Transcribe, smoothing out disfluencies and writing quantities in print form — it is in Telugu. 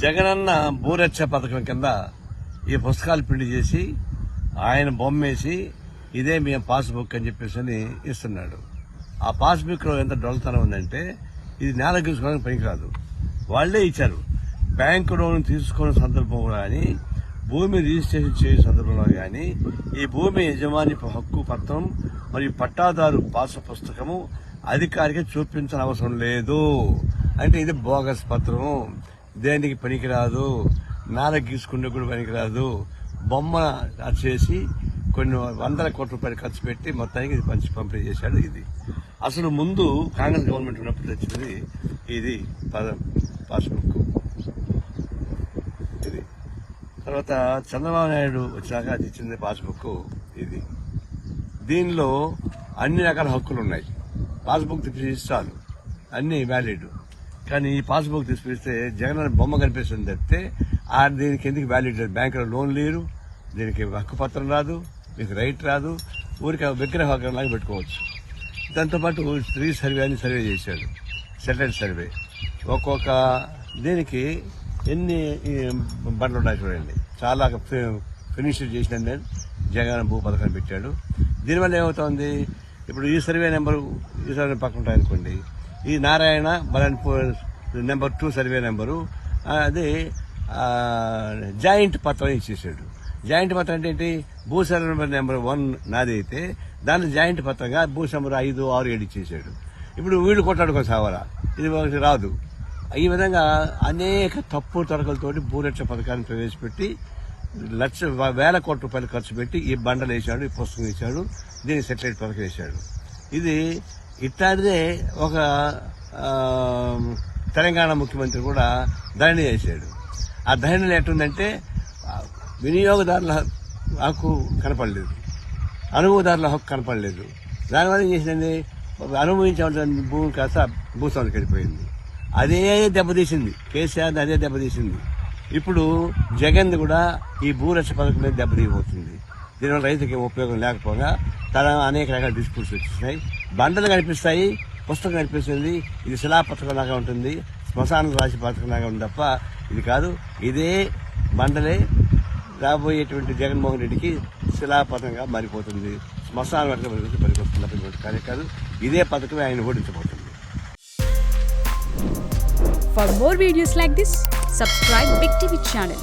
జగనన్న భూరక్ష పథకం కింద ఈ పుస్తకాలు ప్రింట్ చేసి ఆయన బొమ్మేసి ఇదే మేము పాస్బుక్ అని చెప్పేసి ఇస్తున్నాడు. ఆ పాస్బుక్ లో ఎంత డొల్లతనం ఉందంటే ఇది నేల గీసుకోవడానికి పనికిరాదు. వాళ్లే ఇచ్చారు. బ్యాంకు లోన్ తీసుకున్న సందర్భంలో కానీ, భూమి రిజిస్ట్రేషన్ చేసే సందర్భంలో కానీ ఈ భూమి యజమాని హక్కు పత్రం మరియు పట్టాదారు పాస్ పుస్తకము అధికారికి చూపించిన అవసరం లేదు. అంటే ఇది బోగస్ పత్రం, దేనికి పనికిరాదు, నేల గీసుకునే కూడా పనికిరాదు. బొమ్మ చేసి కొన్ని వందల కోట్ల రూపాయలు ఖర్చు పెట్టి మొత్తానికి ఇది పంపిణీ చేశాడు. ఇది అసలు ముందు కాంగ్రెస్ గవర్నమెంట్ ఉన్నప్పుడు తెచ్చినది ఇది పాస్బుక్. ఇది తర్వాత చంద్రబాబు నాయుడు వచ్చాక అది ఇచ్చింది పాస్బుక్. ఇది దీనిలో అన్ని రకాల హక్కులు ఉన్నాయి. పాస్బుక్ తీసిస్తారు, అన్ని వ్యాలిడ్. కానీ ఈ పాస్బుక్ తీసుకొస్తే జగన్ బొమ్మ కనిపిస్తుంది తప్పితే దీనికి ఎందుకు వ్యాలిడ్ లేదు. బ్యాంకులో లోన్ లేరు, దీనికి హక్కు పత్రం రాదు, మీకు రైట్ రాదు. ఊరికి విగ్రహలాగా పెట్టుకోవచ్చు. దాంతోపాటు సర్వే అని సర్వే చేశాడు, సెటిల్డ్ సర్వే. ఒక్కొక్క దీనికి ఎన్ని బండ్లు ఉన్నాయి చూడండి. చాలా ఫినిష్ చేసిన జగన్ భూ పథకం పెట్టాడు. దీనివల్ల ఏమవుతుంది, ఇప్పుడు ఈ సర్వే నెంబరు ఈ సర్వే పక్కన ఉంటాయనుకోండి, ఈ నారాయణ బలన్పూర్ నెంబర్ 2 సర్వే నెంబరు అది జాయింట్ పత్రం ఇచ్చేసాడు. జాయింట్ పత్రం అంటే ఏంటి, భూ సర్వే నెంబర్ 1 నాది అయితే దాన్ని జాయింట్ పత్రంగా భూ నెంబర్ 5, 6, 7 ఇచ్చేసాడు. ఇప్పుడు వీళ్ళు కొట్లాడుకొని సావాలా, ఇది ఒకటి రాదు. ఈ విధంగా అనేక తప్పు తరకలతోటి భూరక్ష పథకాన్ని ప్రవేశపెట్టి వేల కోట్ల రూపాయలు ఖర్చు పెట్టి ఈ బండలు వేశాడు, ఈ పుస్తకం వేశాడు, దీన్ని సెటిలైట్ పథకం వేశాడు. ఇది ఇట్లాంటిదే ఒక తెలంగాణ ముఖ్యమంత్రి కూడా ధరణి చేశాడు. ఆ ధరణిలో ఎట్టుందంటే వినియోగదారుల హక్కు కనపడలేదు, అనుభవదారుల హక్కు కనపడలేదు. దానివల్ల ఏం చేసిందండి, అనుభవించాల్సిన భూమి కాస్త భూస్వామికి వెళ్ళిపోయింది. అదే దెబ్బతీసింది, కేసీఆర్ అదే దెబ్బతీసింది. ఇప్పుడు జగన్ కూడా ఈ భూరక్ష పథకం మీద దెబ్బతీయబోతుంది. దీనివల్ల రైతుకి ఉపయోగం లేకపోగా తన అనేక రకాల డిస్ప్యూట్స్ వచ్చేసినాయి. బండలు కనిపిస్తాయి, పుస్తకం కనిపిస్తుంది, ఇది శిలాపథకం లాగా ఉంటుంది, శ్మశానం రాసి పథకం లాగా ఉంది తప్ప ఇది కాదు. ఇదే బండలే రాబోయేటువంటి జగన్మోహన్ రెడ్డికి శిలాపథకంగా మారిపోతుంది, శ్మశానం పథకం పనికొస్తుంది కానీ కాదు. ఇదే పథకమే ఆయన ఓడించబోతుంది. For more videos like this, subscribe Big TV channel.